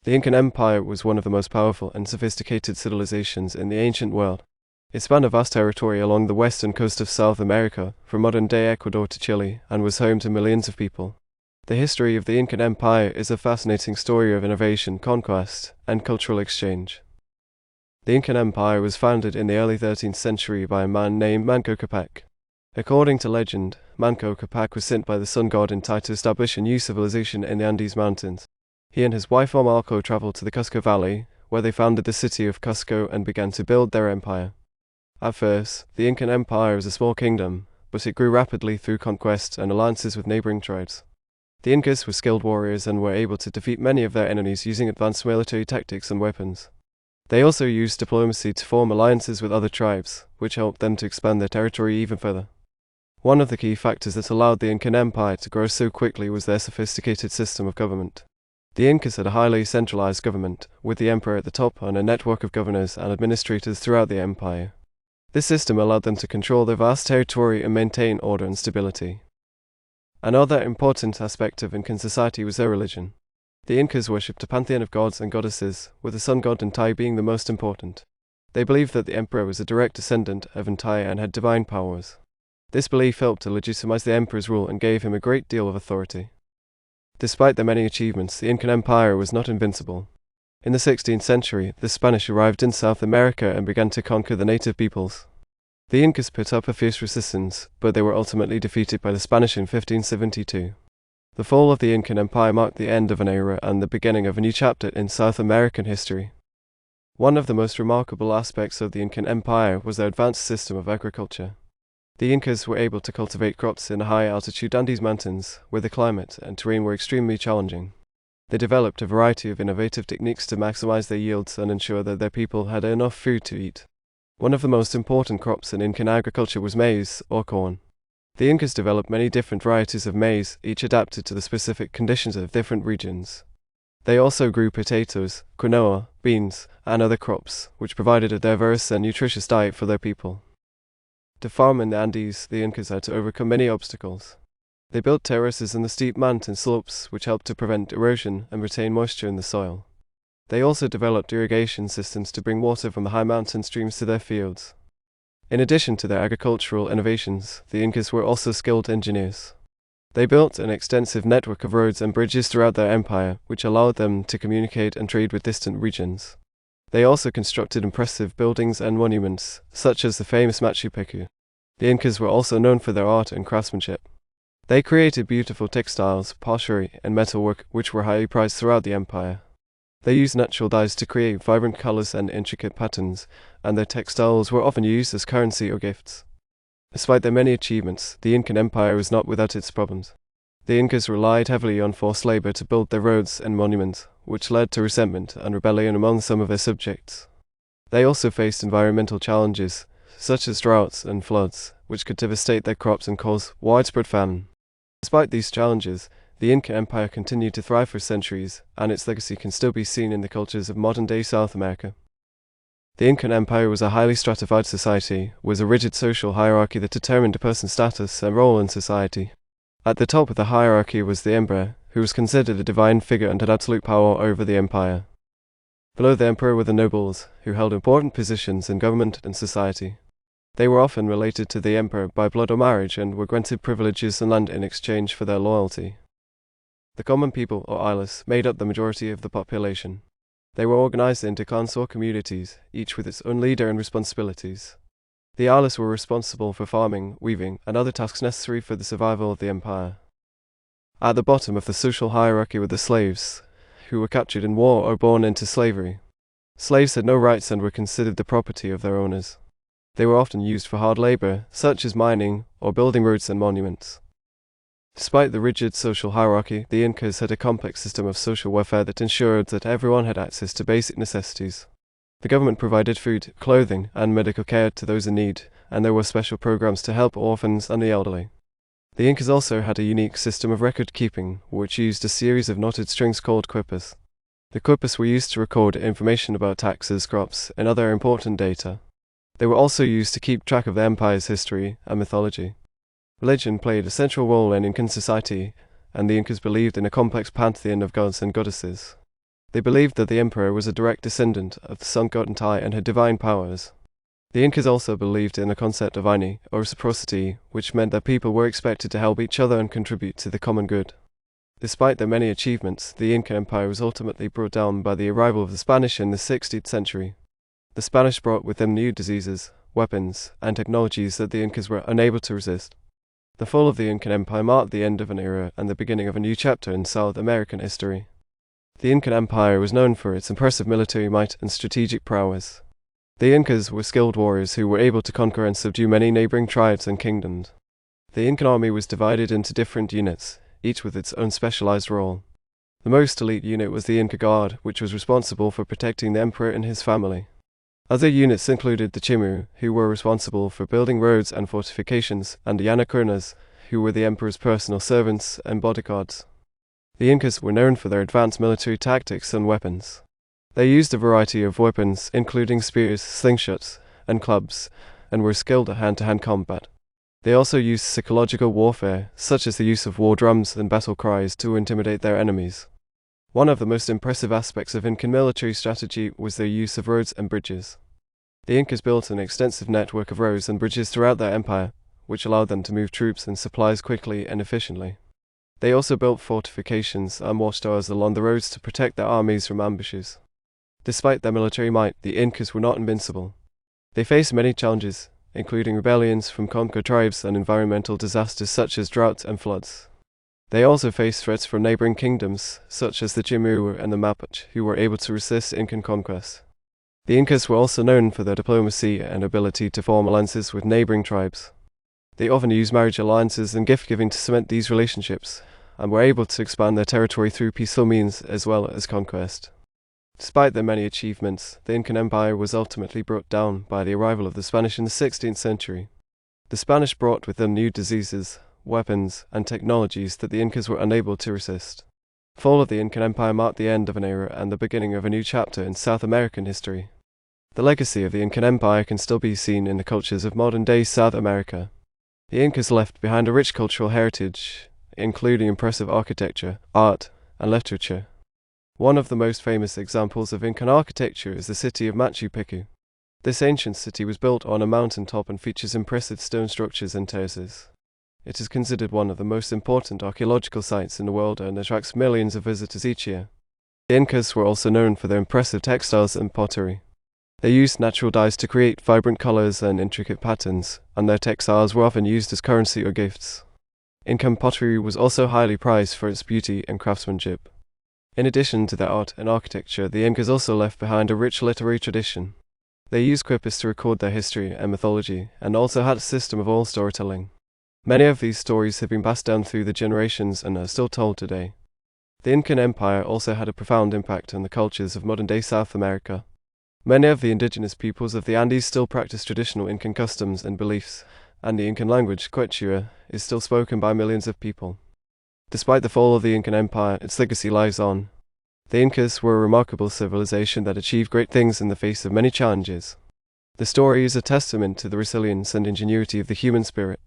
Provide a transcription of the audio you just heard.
The Incan Empire was one of the most powerful and sophisticated civilizations in the ancient world. It spanned a vast territory along the western coast of South America, from modern-day Ecuador to Chile, and was home to millions of people. The history of the Incan Empire is a fascinating story of innovation, conquest, and cultural exchange. The Incan Empire was founded in the early 13th century by a man named Manco Capac. According to legend, Manco Capac was sent by the sun god Inti to establish a new civilization in the Andes Mountains. He and his wife Marco traveled to the Cusco Valley, where they founded the city of Cusco and began to build their empire. At first, the Incan Empire was a small kingdom, but it grew rapidly through conquest and alliances with neighboring tribes. The Incas were skilled warriors and were able to defeat many of their enemies using advanced military tactics and weapons. They also used diplomacy to form alliances with other tribes, which helped them to expand their territory even further. One of the key factors that allowed the Incan Empire to grow so quickly was their sophisticated system of government. The Incas had a highly centralized government, with the emperor at the top and a network of governors and administrators throughout the empire. This system allowed them to control their vast territory and maintain order and stability. Another important aspect of Incan society was their religion. The Incas worshipped a pantheon of gods and goddesses, with the sun god Inti being the most important. They believed that the emperor was a direct descendant of Inti and had divine powers. This belief helped to legitimize the emperor's rule and gave him a great deal of authority. Despite their many achievements, the Incan Empire was not invincible. In the 16th century, the Spanish arrived in South America and began to conquer the native peoples. The Incas put up a fierce resistance, but they were ultimately defeated by the Spanish in 1572. The fall of the Incan Empire marked the end of an era and the beginning of a new chapter in South American history. One of the most remarkable aspects of the Incan Empire was their advanced system of agriculture. The Incas were able to cultivate crops in the high-altitude Andes Mountains, where the climate and terrain were extremely challenging. They developed a variety of innovative techniques to maximize their yields and ensure that their people had enough food to eat. One of the most important crops in Incan agriculture was maize, or corn. The Incas developed many different varieties of maize, each adapted to the specific conditions of different regions. They also grew potatoes, quinoa, beans, and other crops, which provided a diverse and nutritious diet for their people. To farm in the Andes, the Incas had to overcome many obstacles. They built terraces in the steep mountain slopes, which helped to prevent erosion and retain moisture in the soil. They also developed irrigation systems to bring water from the high mountain streams to their fields. In addition to their agricultural innovations, the Incas were also skilled engineers. They built an extensive network of roads and bridges throughout their empire, which allowed them to communicate and trade with distant regions. They also constructed impressive buildings and monuments, such as the famous Machu Picchu. The Incas were also known for their art and craftsmanship. They created beautiful textiles, pottery, and metalwork, which were highly prized throughout the empire. They used natural dyes to create vibrant colors and intricate patterns, and their textiles were often used as currency or gifts. Despite their many achievements, the Incan Empire was not without its problems. The Incas relied heavily on forced labor to build their roads and monuments, which led to resentment and rebellion among some of their subjects. They also faced environmental challenges, such as droughts and floods, which could devastate their crops and cause widespread famine. Despite these challenges, the Inca Empire continued to thrive for centuries, and its legacy can still be seen in the cultures of modern-day South America. The Incan Empire was a highly stratified society, with a rigid social hierarchy that determined a person's status and role in society. At the top of the hierarchy was the emperor, who was considered a divine figure and had absolute power over the empire. Below the emperor were the nobles, who held important positions in government and society. They were often related to the emperor by blood or marriage and were granted privileges and land in exchange for their loyalty. The common people, or islas, made up the majority of the population. They were organized into clans or communities, each with its own leader and responsibilities. The islas were responsible for farming, weaving, and other tasks necessary for the survival of the empire. At the bottom of the social hierarchy were the slaves, who were captured in war or born into slavery. Slaves had no rights and were considered the property of their owners. They were often used for hard labor, such as mining or building roads and monuments. Despite the rigid social hierarchy, the Incas had a complex system of social welfare that ensured that everyone had access to basic necessities. The government provided food, clothing, and medical care to those in need, and there were special programs to help orphans and the elderly. The Incas also had a unique system of record-keeping, which used a series of knotted strings called quippers. The quippers were used to record information about taxes, crops, and other important data. They were also used to keep track of the empire's history and mythology. Religion played a central role in Incan society, and the Incas believed in a complex pantheon of gods and goddesses. They believed that the emperor was a direct descendant of the sun god Inti and had divine powers. The Incas also believed in a concept of ini, or reciprocity, which meant that people were expected to help each other and contribute to the common good. Despite their many achievements, the Incan Empire was ultimately brought down by the arrival of the Spanish in the 16th century. The Spanish brought with them new diseases, weapons, and technologies that the Incas were unable to resist. The fall of the Incan Empire marked the end of an era and the beginning of a new chapter in South American history. The Incan Empire was known for its impressive military might and strategic prowess. The Incas were skilled warriors who were able to conquer and subdue many neighboring tribes and kingdoms. The Incan army was divided into different units, each with its own specialized role. The most elite unit was the Inca Guard, which was responsible for protecting the emperor and his family. Other units included the Chimu, who were responsible for building roads and fortifications, and the Yanakurnas, who were the emperor's personal servants and bodyguards. The Incas were known for their advanced military tactics and weapons. They used a variety of weapons, including spears, slingshots, and clubs, and were skilled at hand-to-hand combat. They also used psychological warfare, such as the use of war drums and battle cries to intimidate their enemies. One of the most impressive aspects of Incan military strategy was their use of roads and bridges. The Incas built an extensive network of roads and bridges throughout their empire, which allowed them to move troops and supplies quickly and efficiently. They also built fortifications and watchtowers along the roads to protect their armies from ambushes. Despite their military might, the Incas were not invincible. They faced many challenges, including rebellions from conquered tribes and environmental disasters such as drought and floods. They also faced threats from neighboring kingdoms, such as the Chimu and the Mapuche, who were able to resist Incan conquest. The Incas were also known for their diplomacy and ability to form alliances with neighboring tribes. They often used marriage alliances and gift-giving to cement these relationships, and were able to expand their territory through peaceful means as well as conquest. Despite their many achievements, the Incan Empire was ultimately brought down by the arrival of the Spanish in the 16th century. The Spanish brought with them new diseases, weapons, and technologies that the Incas were unable to resist. The fall of the Incan Empire marked the end of an era and the beginning of a new chapter in South American history. The legacy of the Incan Empire can still be seen in the cultures of modern-day South America. The Incas left behind a rich cultural heritage, including impressive architecture, art, and literature. One of the most famous examples of Incan architecture is the city of Machu Picchu. This ancient city was built on a mountain top and features impressive stone structures and terraces. It is considered one of the most important archaeological sites in the world and attracts millions of visitors each year. The Incas were also known for their impressive textiles and pottery. They used natural dyes to create vibrant colors and intricate patterns, and their textiles were often used as currency or gifts. Incan pottery was also highly prized for its beauty and craftsmanship. In addition to their art and architecture, the Incas also left behind a rich literary tradition. They used quippers to record their history and mythology, and also had a system of oral storytelling. Many of these stories have been passed down through the generations and are still told today. The Incan Empire also had a profound impact on the cultures of modern-day South America. Many of the indigenous peoples of the Andes still practice traditional Incan customs and beliefs, and the Incan language, Quechua, is still spoken by millions of people. Despite the fall of the Incan Empire, its legacy lives on. The Incas were a remarkable civilization that achieved great things in the face of many challenges. The story is a testament to the resilience and ingenuity of the human spirit.